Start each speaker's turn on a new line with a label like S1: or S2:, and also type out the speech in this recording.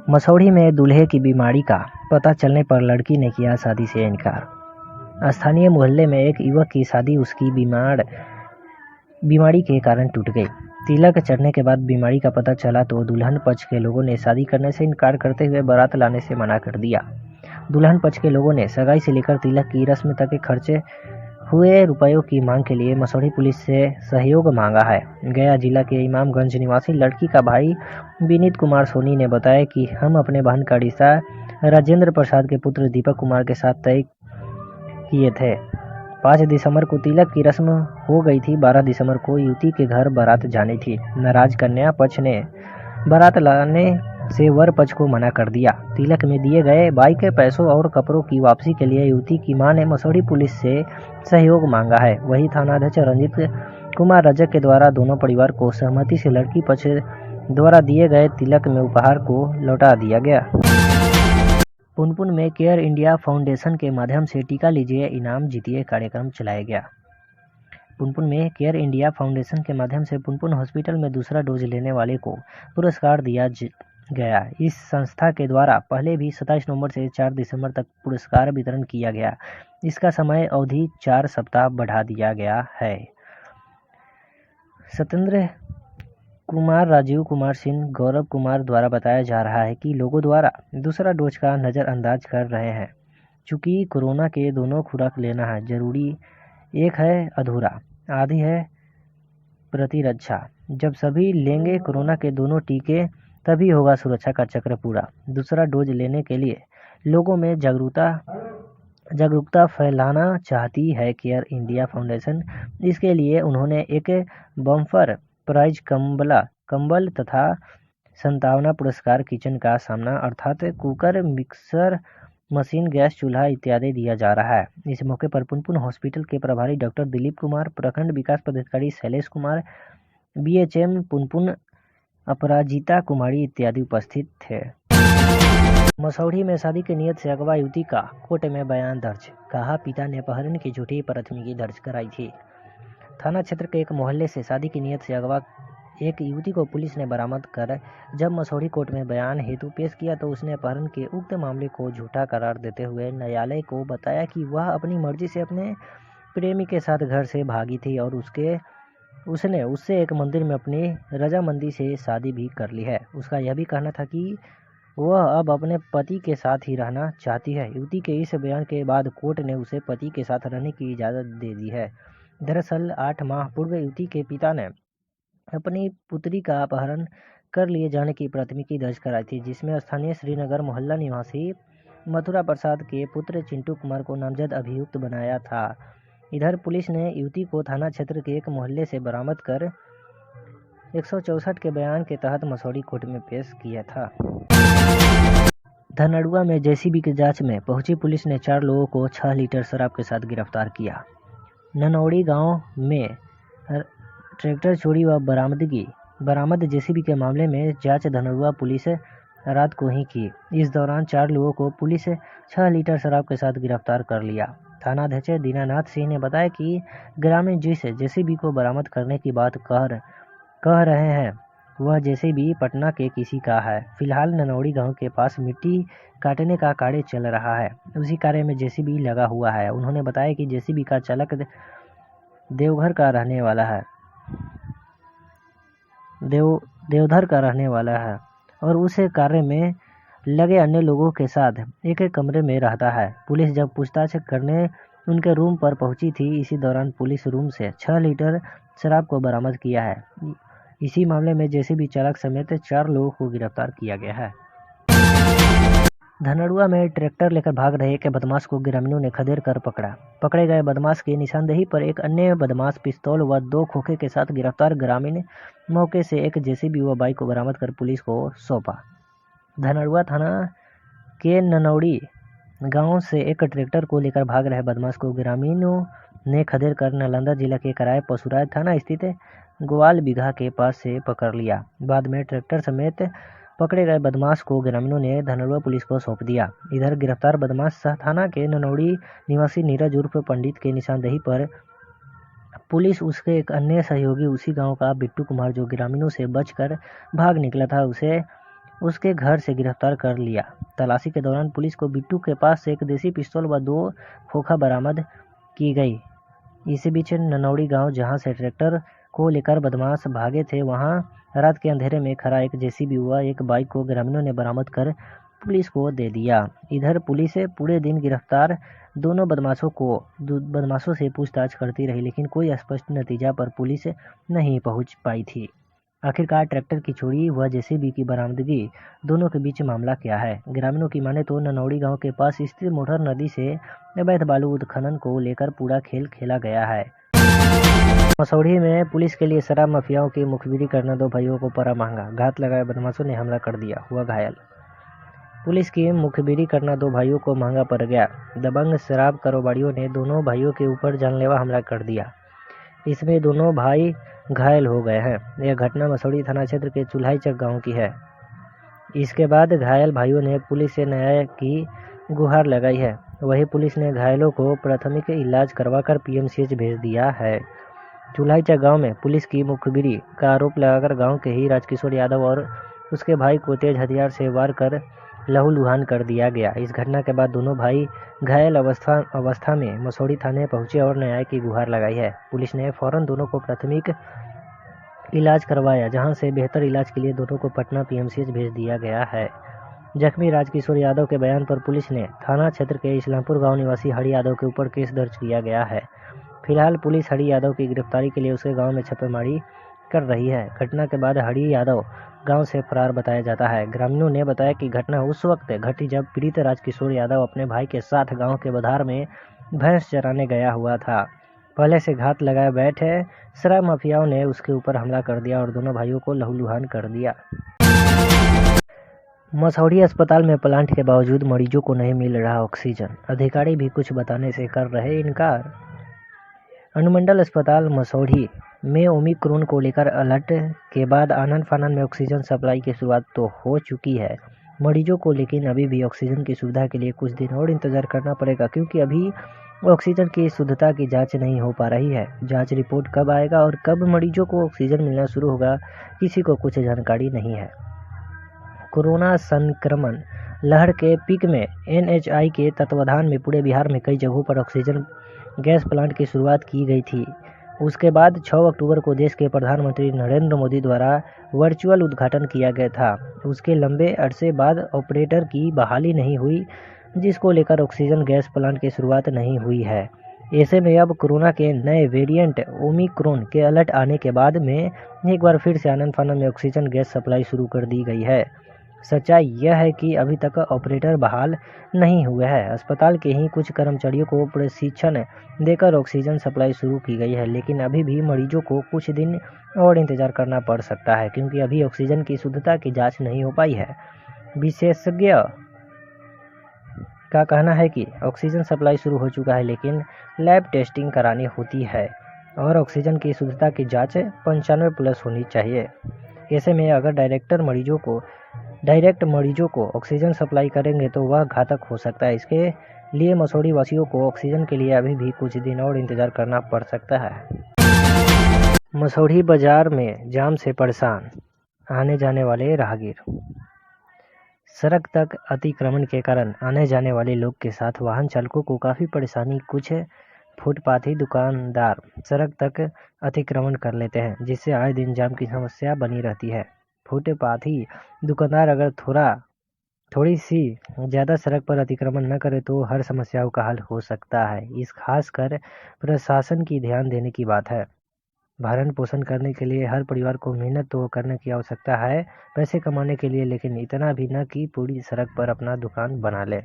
S1: मसौढ़ी में दूल्हे की बीमारी का पता चलने पर लड़की ने किया शादी से इनकार। स्थानीय मोहल्ले में एक युवक की शादी उसकी बीमारी के कारण टूट गई। तिलक चढ़ने के बाद बीमारी का पता चला तो दुल्हन पक्ष के लोगों ने शादी करने से इनकार करते हुए बारात लाने से मना कर दिया। दुल्हन पक्ष के लोगों ने सगाई से लेकर तिलक की रस्म तक के खर्चे हुए रुपयों की मांग के लिए मसौढ़ी पुलिस से सहयोग मांगा है। गया जिला के इमामगंज निवासी लड़की का भाई विनीत कुमार सोनी ने बताया कि हम अपने बहन का रिश्ता राजेंद्र प्रसाद के पुत्र दीपक कुमार के साथ तय किए थे। 5 दिसंबर को तिलक की रस्म हो गई थी। 12 दिसंबर को युवती के घर बारात जानी थी। नाराज कन्या पक्ष ने बारात लाने से वर पक्ष को मना कर दिया। तिलक में दिए गए बाइक के पैसों और कपड़ों की वापसी के लिए युवती की मां ने मसौढ़ी पुलिस से सहयोग मांगा है। वहीं थानाध्यक्ष रंजीत कुमार रजक के द्वारा दोनों परिवार को सहमति से लड़की पक्ष द्वारा दिए गए तिलक में उपहार को लौटा दिया गया। पुनपुन में केयर इंडिया फाउंडेशन के माध्यम से टीका लीजिए इनाम जीतिए कार्यक्रम चलाया गया। पुनपुन में केयर इंडिया फाउंडेशन के माध्यम से पुनपुन हॉस्पिटल में दूसरा डोज लेने वाले को पुरस्कार दिया गया। इस संस्था के द्वारा पहले भी 27 नवंबर से 4 दिसंबर तक पुरस्कार वितरण किया गया। इसका समय अवधि 4 सप्ताह बढ़ा दिया गया है। सत्येंद्र कुमार, राजीव कुमार सिंह, गौरव कुमार द्वारा बताया जा रहा है कि लोगों द्वारा दूसरा डोज का नज़रअंदाज कर रहे हैं। चूँकि कोरोना के दोनों खुराक लेना है जरूरी, एक है अधूरा, आधी है प्रतिरक्षा। जब सभी लेंगे कोरोना के दोनों टीके तभी होगा सुरक्षा का चक्र पूरा। दूसरा डोज लेने के लिए लोगों में जागरूकता फैलाना चाहती है केयर इंडिया फाउंडेशन। इसके लिए उन्होंने एक बम्पर प्राइज कंबल तथा 57 पुरस्कार किचन का सामना अर्थात कुकर, मिक्सर मशीन, गैस चूल्हा इत्यादि दिया जा रहा है। इस मौके पर पुनपुन हॉस्पिटल के प्रभारी डॉक्टर दिलीप कुमार, प्रखंड विकास पदाधिकारी शैलेश कुमार, बीएचएम पुनपुन अपराजिता कुमारी इत्यादि उपस्थित थे। मसौढ़ी में शादी की नियत से अगवा युवती का कोर्ट में बयान दर्ज। कहा, पिता ने अपहरण की झूठी प्राथमिकी दर्ज कराई थी। थाना क्षेत्र के एक मोहल्ले से शादी की नियत से अगवा एक युवती को पुलिस ने बरामद कर जब मसौढ़ी कोर्ट में बयान हेतु पेश किया तो उसने अपहरण के उक्त मामले को झूठा करार देते हुए न्यायालय को बताया कि वह अपनी मर्जी से अपने प्रेमी के साथ घर से भागी थी और उसने उससे एक मंदिर में अपनी रजामंदी से शादी भी कर ली है। उसका यह भी कहना था कि वह अब अपने पति के साथ ही रहना चाहती है। युवती के इस बयान के बाद कोर्ट ने उसे पति के साथ रहने की इजाज़त दे दी है। दरअसल 8 माह पूर्व युवती के पिता ने अपनी पुत्री का अपहरण कर लिए जाने की प्राथमिकी दर्ज कराई थी, जिसमें स्थानीय श्रीनगर मोहल्ला निवासी मथुरा प्रसाद के पुत्र चिंटू कुमार को नामजद अभियुक्त बनाया था। इधर पुलिस ने युवती को थाना क्षेत्र के एक मोहल्ले से बरामद कर 164 के बयान के तहत मसौढ़ी कोर्ट में पेश किया था। धनड़ुआ में जेसीबी की जांच में पहुंची पुलिस ने 4 लोगों को 6 लीटर शराब के साथ गिरफ्तार किया। ननौड़ी गांव में ट्रैक्टर चोरी व बरामद जेसीबी के मामले में जांच धनड़ुआ पुलिस रात को ही की। इस दौरान 4 लोगों को पुलिस 6 लीटर शराब के साथ गिरफ्तार कर लिया। थानाध्यक्ष दीनानाथ सिंह ने बताया कि ग्रामीण जिस जेसीबी को बरामद करने की बात कह रहे हैं वह जेसीबी पटना के किसी का है। फिलहाल ननौड़ी गांव के पास मिट्टी काटने का कार्य चल रहा है, उसी कार्य में जेसीबी लगा हुआ है। उन्होंने बताया कि जेसीबी का चालक देवधर का रहने वाला है और उस कार्य में लगे अन्य लोगों के साथ एक कमरे में रहता है। पुलिस जब पूछताछ करने उनके रूम पर पहुंची थी, इसी दौरान पुलिस रूम से 6 लीटर शराब को बरामद किया है। इसी मामले में जेसीबी चालक समेत 4 लोगों को गिरफ्तार किया गया है। धनड़ुआ में ट्रैक्टर लेकर भाग रहे एक बदमाश को ग्रामीणों ने खदेड़ कर पकड़ा। पकड़े गए बदमाश की निशानदेही पर एक अन्य बदमाश पिस्तौल व 2 खोखे के साथ गिरफ्तार। ग्रामीण मौके से एक जेसीबी व बाइक को बरामद कर पुलिस को सौंपा। धनड़ुआ थाना के ननौड़ी गांव से एक ट्रैक्टर को लेकर भाग रहे बदमाश को ग्रामीणों ने खदेड़ कर नालंदा जिला के कराए पशुराज थाना स्थित ग्वाल बिघा के पास से पकड़ लिया। बाद में ट्रैक्टर समेत पकड़े गए बदमाश को ग्रामीणों ने धनड़ुआ पुलिस को सौंप दिया। इधर गिरफ्तार बदमाश सह थाना के ननौड़ी निवासी नीरज उर्फ पंडित के निशानदेही पर पुलिस उसके एक अन्य सहयोगी उसी गांव का बिट्टू कुमार जो ग्रामीणों से बचकर भाग निकला था, उसे उसके घर से गिरफ्तार कर लिया। तलाशी के दौरान पुलिस को बिट्टू के पास से एक देसी पिस्तौल व 2 खोखा बरामद की गई। इसी बीच ननौड़ी गांव, जहां से ट्रैक्टर को लेकर बदमाश भागे थे, वहां रात के अंधेरे में खड़ा एक जेसीबी व एक बाइक को ग्रामीणों ने बरामद कर पुलिस को दे दिया। इधर पुलिस पूरे दिन गिरफ्तार दोनों बदमाशों से पूछताछ करती रही, लेकिन कोई स्पष्ट नतीजा पर पुलिस नहीं पहुंच पाई थी। आखिरकार ट्रैक्टर की चोरी व जेसीबी की बरामदगी, दोनों के बीच मामला क्या है? ग्रामीणों की माने तो ननौड़ी गांव के पास स्थित मोटर नदी से अवैध बालू उत्खनन को लेकर पूरा खेल खेला गया है। मसौढ़ी में पुलिस के लिए शराब माफियाओं की मुखबिरी करना 2 भाइयों को पड़ा महंगा। घात लगाए बदमाशों ने हमला कर दिया, हुआ घायल। पुलिस की मुखबिरी करना 2 भाइयों को महंगा पड़ गया। दबंग शराब कारोबारियों ने दोनों भाइयों के ऊपर जानलेवा हमला कर दिया। इसमें दोनों भाई घायल हो गए हैं। यह घटना मसौढ़ी थाना क्षेत्र के चुल्हाईचक गांव की है। इसके बाद घायल भाइयों ने पुलिस से न्याय की गुहार लगाई है। वहीं पुलिस ने घायलों को प्राथमिक इलाज करवाकर पीएमसीएच भेज दिया है। चुल्हाईचक गांव में पुलिस की मुखबिरी का आरोप लगाकर गांव के ही राजकिशोर यादव और उसके भाई को तेज हथियार से वार कर लहूलुहान कर दिया गया। इस घटना के बाद दोनों भाई घायल अवस्था में मसौढ़ी थाने पहुंचे और न्याय की गुहार लगाई है। पुलिस ने फौरन दोनों को प्राथमिक इलाज करवाया, जहां से बेहतर इलाज के लिए दोनों को पटना पीएमसीएच भेज दिया गया है। जख्मी राजकिशोर यादव के बयान पर पुलिस ने थाना क्षेत्र के इस्लामपुर गांव निवासी हरि यादव के ऊपर केस दर्ज किया गया है। फिलहाल पुलिस हरि यादव की गिरफ्तारी के लिए उसके गांव में छापेमारी कर रही है। घटना के बाद हरि यादव गांव से फरार बताया जाता है। ग्रामीणों ने बताया कि घटना उस वक्त घटी जब पीड़ित राजकिशोर यादव अपने भाई के साथ गांव के बधार में भैंस चराने गया हुआ था। पहले से घात लगाए बैठे शराब माफियाओं ने उसके ऊपर हमला कर दिया और दोनों भाइयों को लहूलुहान कर दिया। मसौढ़ी अस्पताल में प्लांट के बावजूद मरीजों को नहीं मिल रहा ऑक्सीजन। अधिकारी भी कुछ बताने से कर रहे इनकार। अनुमंडल अस्पताल मसौढ़ी में ओमिक्रॉन को लेकर अलर्ट के बाद आनन फानन में ऑक्सीजन सप्लाई की शुरुआत तो हो चुकी है मरीजों को, लेकिन अभी भी ऑक्सीजन की सुविधा के लिए कुछ दिन और इंतजार करना पड़ेगा, क्योंकि अभी ऑक्सीजन की शुद्धता की जांच नहीं हो पा रही है। जांच रिपोर्ट कब आएगा और कब मरीजों को ऑक्सीजन मिलना शुरू होगा, किसी को कुछ जानकारी नहीं है। कोरोना संक्रमण लहर के पीक में एनएचआई के तत्वाधान में पूरे बिहार में कई जगहों पर ऑक्सीजन गैस प्लांट की शुरुआत की गई थी। उसके बाद 6 अक्टूबर को देश के प्रधानमंत्री नरेंद्र मोदी द्वारा वर्चुअल उद्घाटन किया गया था। उसके लंबे अरसे बाद ऑपरेटर की बहाली नहीं हुई, जिसको लेकर ऑक्सीजन गैस प्लांट की शुरुआत नहीं हुई है। ऐसे में अब कोरोना के नए वेरिएंट ओमिक्रॉन के अलर्ट आने के बाद में एक बार फिर से आनन फानन में ऑक्सीजन गैस सप्लाई शुरू कर दी गई है। सच्चाई यह है कि अभी तक ऑपरेटर बहाल नहीं हुए हैं। अस्पताल के ही कुछ कर्मचारियों को प्रशिक्षण देकर ऑक्सीजन सप्लाई शुरू की गई है, लेकिन अभी भी मरीजों को कुछ दिन और इंतजार करना पड़ सकता है, क्योंकि अभी ऑक्सीजन की शुद्धता की जांच नहीं हो पाई है। विशेषज्ञ का कहना है कि ऑक्सीजन सप्लाई शुरू हो चुका है, लेकिन लैब टेस्टिंग करानी होती है और ऑक्सीजन की शुद्धता की जाँच 95+ होनी चाहिए। ऐसे में अगर डायरेक्ट मरीजों को ऑक्सीजन सप्लाई करेंगे तो वह घातक हो सकता है। इसके लिए मसौढ़ी वासियों को ऑक्सीजन के लिए अभी भी कुछ दिन और इंतजार करना पड़ सकता है। मसौढ़ी बाजार में जाम से परेशान आने जाने वाले राहगीर। सड़क तक अतिक्रमण के कारण आने जाने वाले लोग के साथ वाहन चालकों को काफ़ी परेशानी। कुछ फुटपाथी दुकानदार सड़क तक अतिक्रमण कर लेते हैं, जिससे आए दिन जाम की समस्या बनी रहती है। फुटपाथी दुकानदार अगर थोड़ी सी ज़्यादा सड़क पर अतिक्रमण न करे तो हर समस्याओं का हल हो सकता है। इस खासकर प्रशासन की ध्यान देने की बात है। भरण पोषण करने के लिए हर परिवार को मेहनत तो करने की आवश्यकता है, पैसे कमाने के लिए, लेकिन इतना भी न कि पूरी सड़क पर अपना दुकान बना ले।